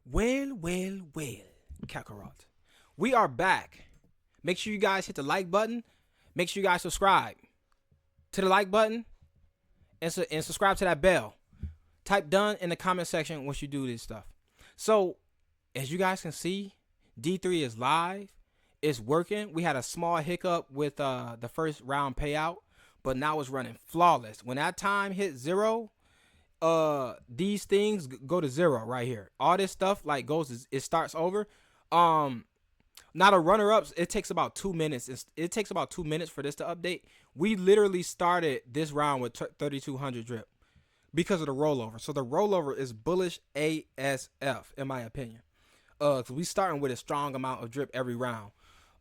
Well, Kakarot. We are back. Make sure you guys hit the like button. Make sure you guys subscribe to the like button and subscribe to that bell. Type done in the comment section once you do this stuff. So, as you guys can see, D3 is live. It's working. We had a small hiccup with the first round payout, but now it's running flawless. When that time hit 0, these things go to 0 right here. All this stuff like it starts over. Now the runner-ups, it takes about 2 minutes. It takes about 2 minutes for this to update. We literally started this round with 3,200 drip because of the rollover. So the rollover is bullish ASF in my opinion. Cause we starting with a strong amount of drip every round.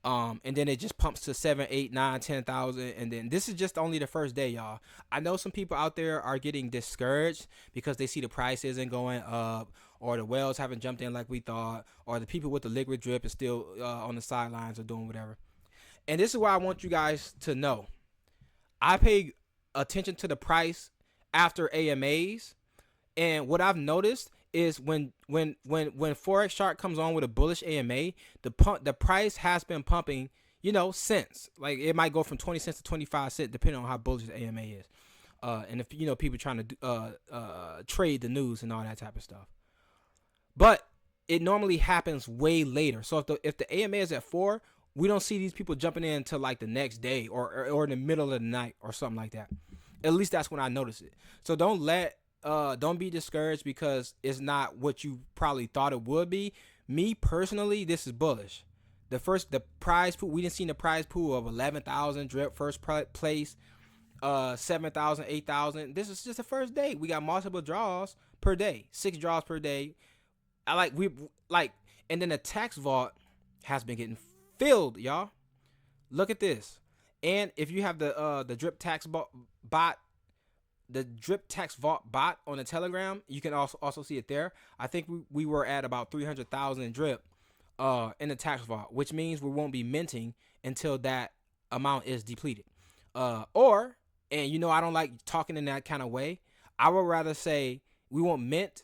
And then it just pumps to 7, 8, 9, 10,000. And then this is just only the first day, y'all. I know some people out there are getting discouraged because they see the price isn't going up, or the whales haven't jumped in like we thought, or the people with the liquid drip is still on the sidelines or doing whatever. And this is why I want you guys to know. I pay attention to the price after AMAs. And what I've noticed is when Forex Shark comes on with a bullish AMA, the price has been pumping, since. Like it might go from 20 cents to 25 cents depending on how bullish the AMA is. And if people trying to trade the news and all that type of stuff. But it normally happens way later. So if the AMA is at 4, we don't see these people jumping in until like the next day or in the middle of the night or something like that. At least that's when I notice it. So don't be discouraged because it's not what you probably thought it would be. Me personally, this is bullish. The prize pool, we didn't see the prize pool of 11,000 drip first place, 7,000, 8,000. This is just the first day. We got multiple draws per day, 6 draws per day. And then the tax vault has been getting filled, y'all. Look at this. And if you have the drip tax bot, the drip tax vault bot on the Telegram, you can also see it there. I think we were at about 300,000 drip in the tax vault, which means we won't be minting until that amount is depleted. I don't like talking in that kind of way. I would rather say we won't mint.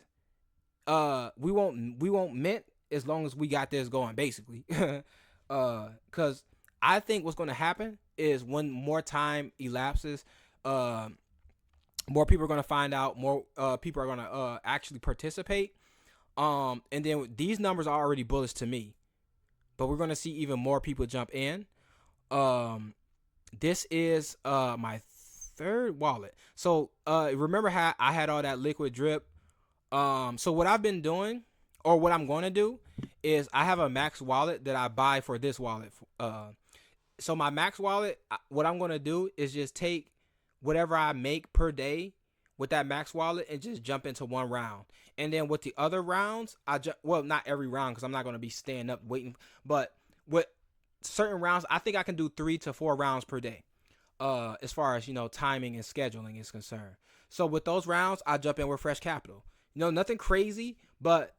We won't mint as long as we got this going, basically. Because I think what's going to happen is when more time elapses, more people are going to find out, more people are going to actually participate. And then these numbers are already bullish to me, but we're going to see even more people jump in. This is my third wallet. So remember how I had all that liquid drip? So what I've been doing, or what I'm going to do, is I have a max wallet that I buy for this wallet. So my max wallet, what I'm going to do is just take whatever I make per day with that max wallet and just jump into one round. And then with the other rounds, not every round because I'm not going to be staying up waiting, but with certain rounds, I think I can do 3 to 4 rounds per day. As far as, timing and scheduling is concerned. So with those rounds, I jump in with fresh capital. Nothing crazy, but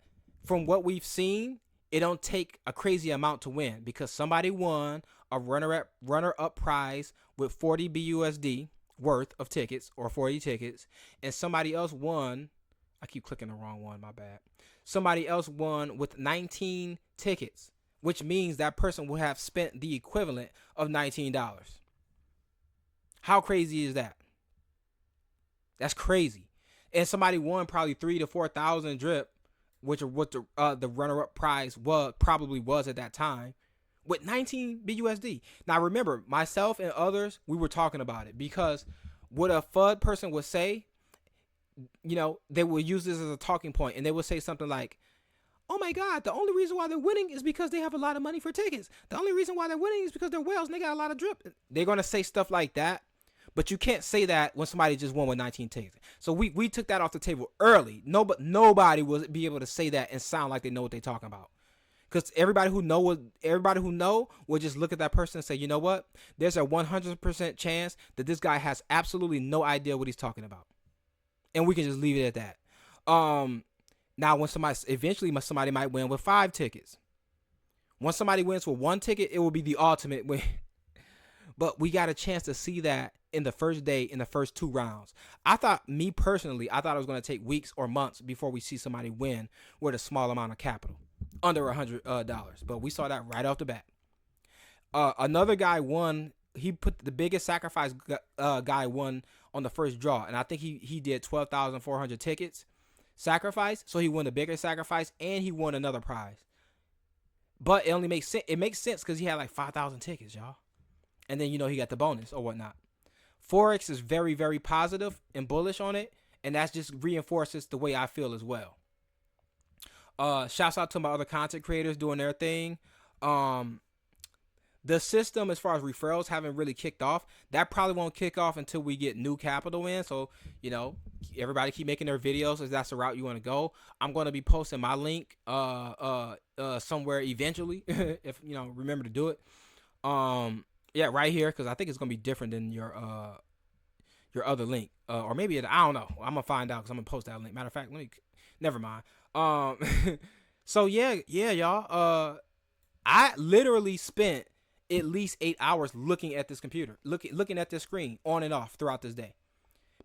from what we've seen, it don't take a crazy amount to win because somebody won a runner-up prize with 40 BUSD worth of tickets or 40 tickets, and somebody else won. I keep clicking the wrong one, my bad. Somebody else won with 19 tickets, which means that person will have spent the equivalent of $19. How crazy is that? That's crazy. And somebody won probably 3,000 to 4,000 drip, which are what the runner-up prize probably was at that time, with 19 BUSD. Now remember, myself and others, we were talking about it because what a FUD person would say, they would use this as a talking point, and they would say something like, "Oh my God, the only reason why they're winning is because they have a lot of money for tickets. The only reason why they're winning is because they're whales and they got a lot of drip." They're gonna say stuff like that. But you can't say that when somebody just won with 19 tickets. So we took that off the table early. Nobody will be able to say that and sound like they know what they're talking about. Because everybody who know will just look at that person and say, you know what? There's a 100% chance that this guy has absolutely no idea what he's talking about. And we can just leave it at that. Now, when somebody might win with 5 tickets. Once somebody wins with 1 ticket, it will be the ultimate win. But we got a chance to see that in the first day, in the first 2 rounds. I thought, me personally, I thought it was going to take weeks or months before we see somebody win with a small amount of capital, under $100. But we saw that right off the bat. Another guy won. He put the biggest sacrifice guy won on the first draw, and I think he did 12,400 tickets sacrifice. So he won the bigger sacrifice, and he won another prize. But it only makes sense. It makes sense because he had like 5,000 tickets, y'all. And then, he got the bonus or whatnot. Forex is very, very positive and bullish on it. And that just reinforces the way I feel as well. Shouts out to my other content creators doing their thing. The system, as far as referrals, haven't really kicked off. That probably won't kick off until we get new capital in. So, everybody keep making their videos if that's the route you want to go. I'm going to be posting my link somewhere eventually, if remember to do it. Yeah, right here, because I think it's going to be different than your other link, or maybe I don't know. I'm gonna find out because I'm gonna post that link. Matter of fact, never mind. So yeah, y'all. I literally spent at least 8 hours looking at this computer, looking at this screen on and off throughout this day,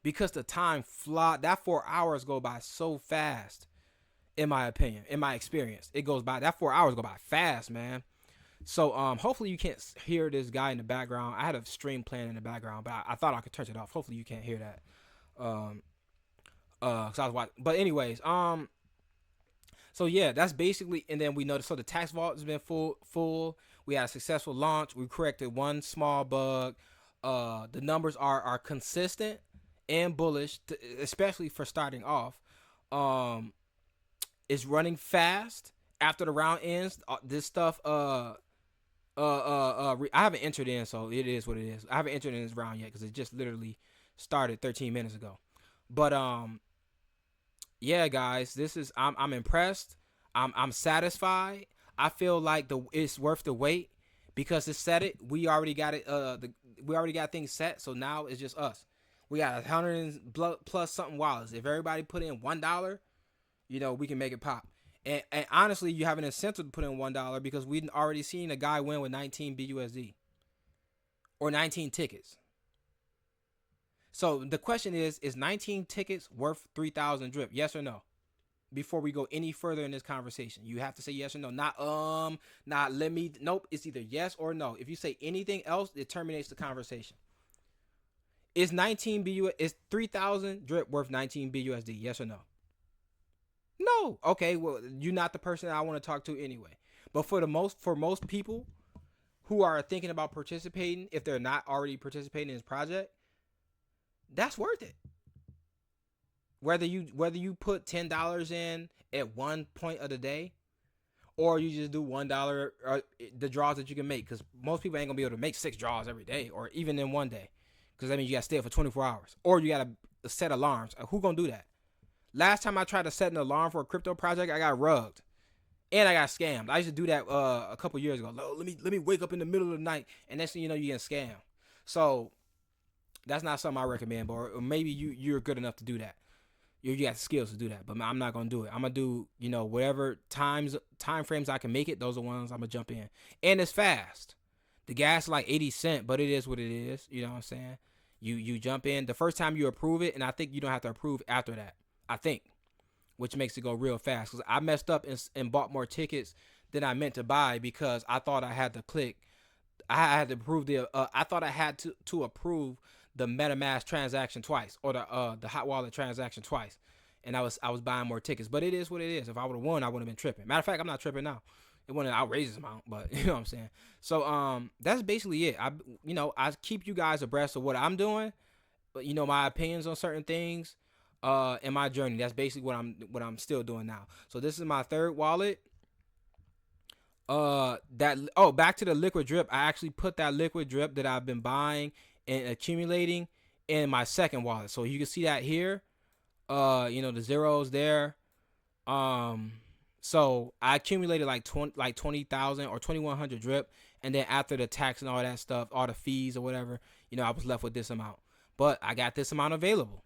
because the time fly. That 4 hours go by so fast, in my opinion, in my experience. It goes by, that 4 hours go by fast, man. So hopefully you can't hear this guy in the background. I had a stream playing in the background, but I thought I could turn it off. Hopefully you can't hear that. Cause I was watching. But anyways, so yeah, that's basically. And then we noticed, so the tax vault has been full. We had a successful launch. We corrected one small bug. The numbers are consistent and bullish, especially for starting off. It's running fast after the round ends. This stuff. I haven't entered in, so it is what it is. I haven't entered in this round yet because it just literally started 13 minutes ago. But yeah, guys, I'm impressed. I'm satisfied. I feel like it's worth the wait because it's set it. We already got it. We already got things set. So now it's just us. We got 100 plus something wallets. If everybody put in $1, we can make it pop. And honestly, you have an incentive to put in $1 because we've already seen a guy win with 19 BUSD or 19 tickets. So the question is 19 tickets worth 3,000 drip? Yes or no? Before we go any further in this conversation, you have to say yes or no. Nope. It's either yes or no. If you say anything else, it terminates the conversation. Is 3,000 drip worth 19 BUSD? Yes or no? No. Okay, well, you're not the person I want to talk to anyway. But for most people who are thinking about participating, if they're not already participating in this project, that's worth it. Whether you put $10 in at one point of the day, or you just do $1, or the draws that you can make, because most people ain't gonna be able to make 6 draws every day, or even in one day, because that means you gotta stay up for 24 hours, or you gotta set alarms. Who gonna do that? Last time I tried to set an alarm for a crypto project, I got rugged, and I got scammed. I used to do that a couple years ago. Let me wake up in the middle of the night, and next thing you know, you get scammed. So that's not something I recommend. Or maybe you're good enough to do that. You got the skills to do that, but I'm not gonna do it. I'm gonna do whatever time frames I can make it. Those are ones I'm gonna jump in, and it's fast. The gas is like 80 cents, but it is what it is. You know what I'm saying? You jump in the first time you approve it, and I think you don't have to approve after that. I think, which makes it go real fast. Because I messed up and bought more tickets than I meant to buy because I thought I had to click. I had to approve I thought I had to approve the MetaMask transaction twice, or the hot wallet transaction twice, and I was buying more tickets. But it is what it is. If I would have won, I would have been tripping. Matter of fact, I'm not tripping now. It wasn't an outrageous amount, but you know what I'm saying. So that's basically it. I keep you guys abreast of what I'm doing, but my opinions on certain things. In my journey, that's basically what I'm still doing now. So this is my third wallet. Back to the liquid drip. I actually put that liquid drip that I've been buying and accumulating in my second wallet. So you can see that here. The zeros there. So I accumulated like 20,000 or 2,100 drip, and then after the tax and all that stuff, all the fees or whatever, I was left with this amount. But I got this amount available,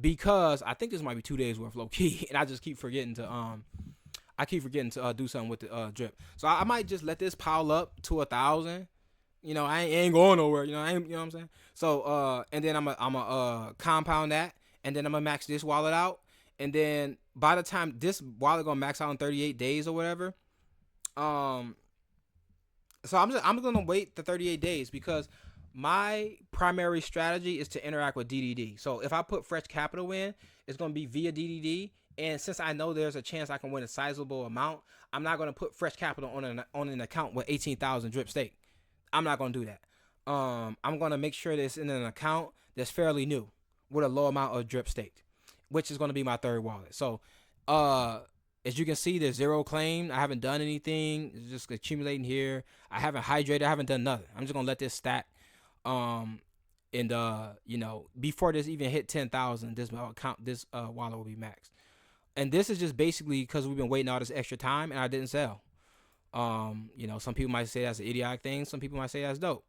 because I think this might be 2 days worth, low key, and I just keep forgetting to do something with the drip. So I might just let this pile up to 1,000, You know, I ain't going nowhere. You know, you know what I'm saying. So and then I'm a compound that, and then I'm gonna max this wallet out, and then by the time this wallet gonna max out in 38 days or whatever, um, so I'm gonna wait the 38 days because my primary strategy is to interact with DDD. So if I put fresh capital in, it's gonna be via DDD. And since I know there's a chance I can win a sizable amount, I'm not gonna put fresh capital on an account with 18,000 drip stake. I'm not gonna do that. I'm gonna make sure that it's in an account that's fairly new with a low amount of drip stake, which is gonna be my third wallet. So, as you can see, there's zero claim. I haven't done anything. It's just accumulating here. I haven't hydrated. I haven't done nothing. I'm just gonna let this stack. And you know, before this even hit 10,000, this wallet will be maxed. And this is just basically because we've been waiting all this extra time and I didn't sell. You know, some people might say that's an idiotic thing. Some people might say that's dope.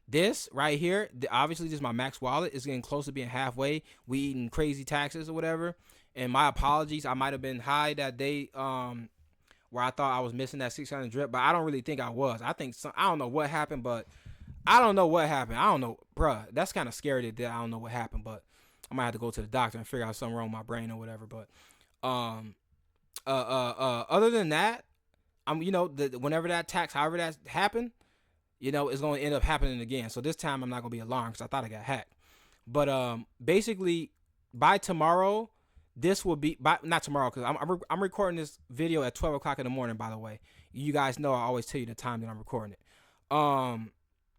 This right here, obviously this is my max wallet. It's getting close to being halfway. We eating crazy taxes or whatever. And my apologies. I might have been high that day where I thought I was missing that 600 drip, but I don't really think I was. I think I don't know what happened, but I don't know what happened. I don't know, bruh. That's kind of scary that I don't know what happened, but I might have to go to the doctor and figure out something wrong with my brain or whatever. But other than that, you know, whenever that tax, however that happened, you know, it's going to end up happening again. So this time I'm not going to be alarmed because I thought I got hacked. But basically by tomorrow, this will be not tomorrow because I'm recording this video at 12 o'clock in the morning. By the way, you guys know I always tell you the time that I'm recording it.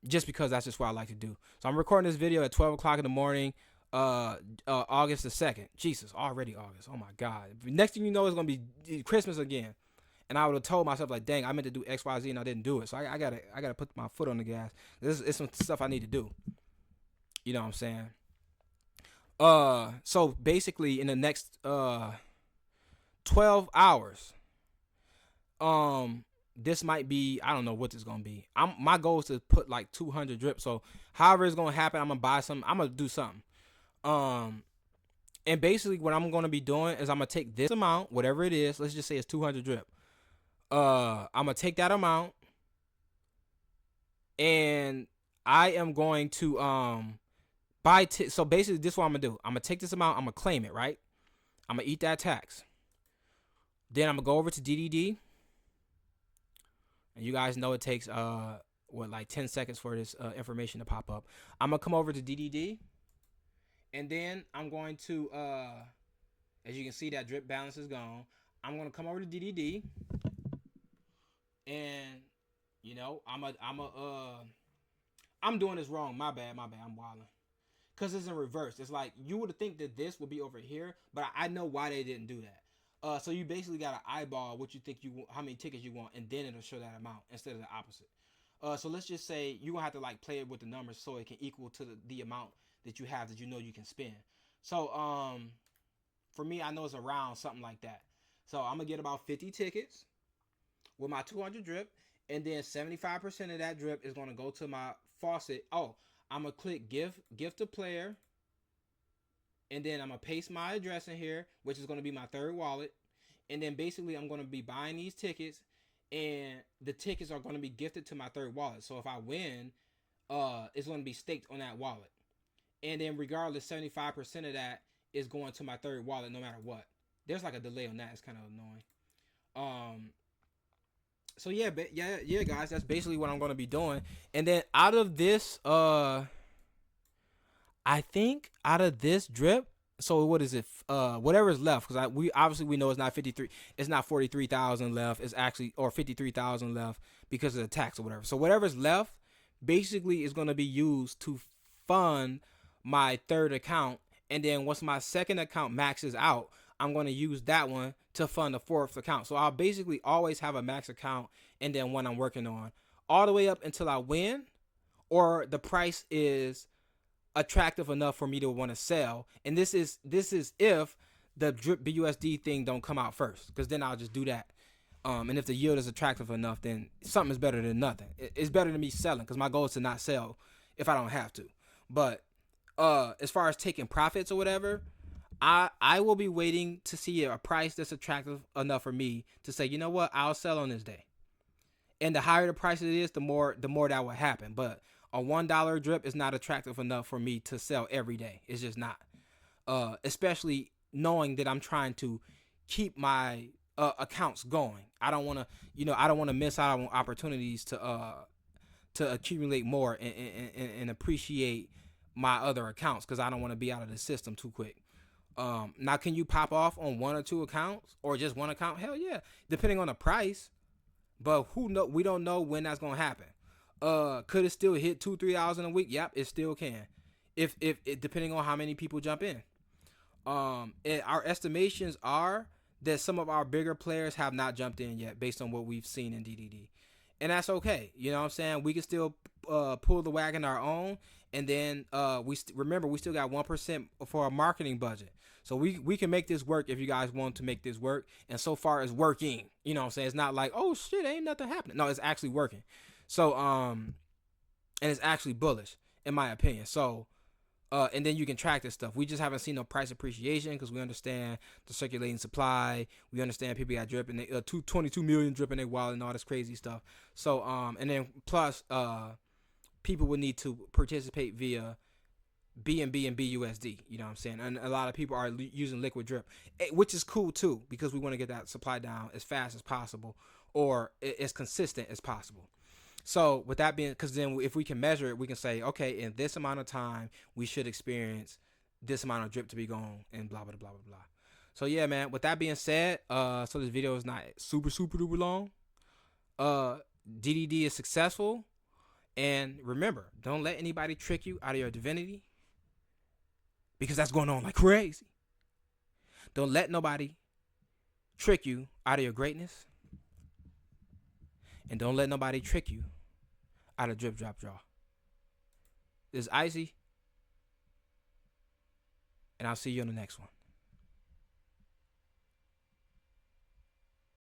Just because that's just what I like to do. So I'm recording this video at 12 o'clock in the morning. August the 2nd. Jesus, already August. Oh my God. Next thing you know, it's gonna be Christmas again. And I would have told myself like, dang, I meant to do X, Y, Z, and I didn't do it. So I gotta put my foot on the gas. This is some stuff I need to do. You know what I'm saying? So basically in the next 12 hours, this might be, I don't know what this is gonna be. My goal is to put like 200 drip. So however it's gonna happen, I'm gonna buy some. I'm gonna do something. And basically what I'm gonna be doing is I'm gonna take this amount, whatever it is. Let's just say it's 200 drip. I'm gonna take that amount, and I am going to buy. So basically, this is what I'm gonna do. I'm gonna take this amount. I'm gonna claim it, right? I'm gonna eat that tax. Then I'm gonna go over to DDD. And you guys know it takes like 10 seconds for this information to pop up. I'm gonna come over to DDD, and then I'm going to as you can see, that drip balance is gone. I'm gonna come over to DDD, and you know I'm doing this wrong. My bad. I'm wilding. Cause it's in reverse. It's like you would think that this would be over here, but I know why they didn't do that. So you basically got to eyeball what you think how many tickets you want, and then it'll show that amount instead of the opposite. So let's just say you're gonna have to like play it with the numbers so it can equal to the amount that you have that you know you can spend. So for me, I know it's around something like that. So I'm gonna get about 50 tickets with my 200 drip, and then 75% of that drip is gonna go to my Faucet. Oh, I'm gonna click gift to player. And then I'm going to paste my address in here, which is going to be my third wallet. And then basically I'm going to be buying these tickets, and the tickets are going to be gifted to my third wallet. So if I win, it's going to be staked on that wallet. And then regardless, 75% of that is going to my third wallet no matter what. There's like a delay on that. It's kind of annoying. So yeah, guys, that's basically what I'm going to be doing. And then out of this, I think out of this drip, so what is it? Whatever is left, because we know it's not 53, it's not 43,000 left. It's actually, or 53,000 left because of the tax or whatever. So whatever's left, basically is going to be used to fund my third account, and then once my second account maxes out, I'm going to use that one to fund the fourth account. So I'll basically always have a max account and then one I'm working on all the way up until I win, or the price is attractive enough for me to want to sell. And this is if the drip BUSD thing don't come out first, because then I'll just do that. And if the yield is attractive enough, then something is better than nothing. It's better than me selling, because my goal is to not sell if I don't have to. But as far as taking profits or whatever, I will be waiting to see a price that's attractive enough for me to say, you know what, I'll sell on this day. And the higher the price it is, the more that will happen. But a $1 drip is not attractive enough for me to sell every day. It's just not. Especially knowing that I'm trying to keep my accounts going. I don't want to, I don't want to miss out on opportunities to accumulate more and appreciate my other accounts, because I don't want to be out of the system too quick. Now, can you pop off on one or two accounts or just one account? Hell yeah, depending on the price. But we don't know when that's gonna happen. Could it still hit 2-3 hours in a week? Yep, it still can. If depending on how many people jump in. Our estimations are that some of our bigger players have not jumped in yet, based on what we've seen in DDD, and that's okay. You know what I'm saying? We can still pull the wagon our own, and then remember we still got 1% for our marketing budget, so we can make this work if you guys want to make this work. And so far it's working. You know what I'm saying? It's not like, oh shit, ain't nothing happening. No, it's actually working. So and it's actually bullish in my opinion. So. And then you can track this stuff. We just haven't seen no price appreciation because we understand the circulating supply. We understand people got dripping, 22 million dripping their wallet and all this crazy stuff. So, and then plus, people would need to participate via BNB and BUSD. You know what I'm saying? And a lot of people are using liquid drip, which is cool too, because we want to get that supply down as fast as possible, or as consistent as possible. So with that being, because then if we can measure it, we can say, okay, in this amount of time, we should experience this amount of drip to be gone, and blah, blah, blah, blah, blah. So yeah, man, with that being said, so this video is not super duper long. DDD is successful. And remember, don't let anybody trick you out of your divinity, because that's going on like crazy. Don't let nobody trick you out of your greatness. And don't let nobody trick you out of drip, drop, draw. This is Icy, and I'll see you on the next one.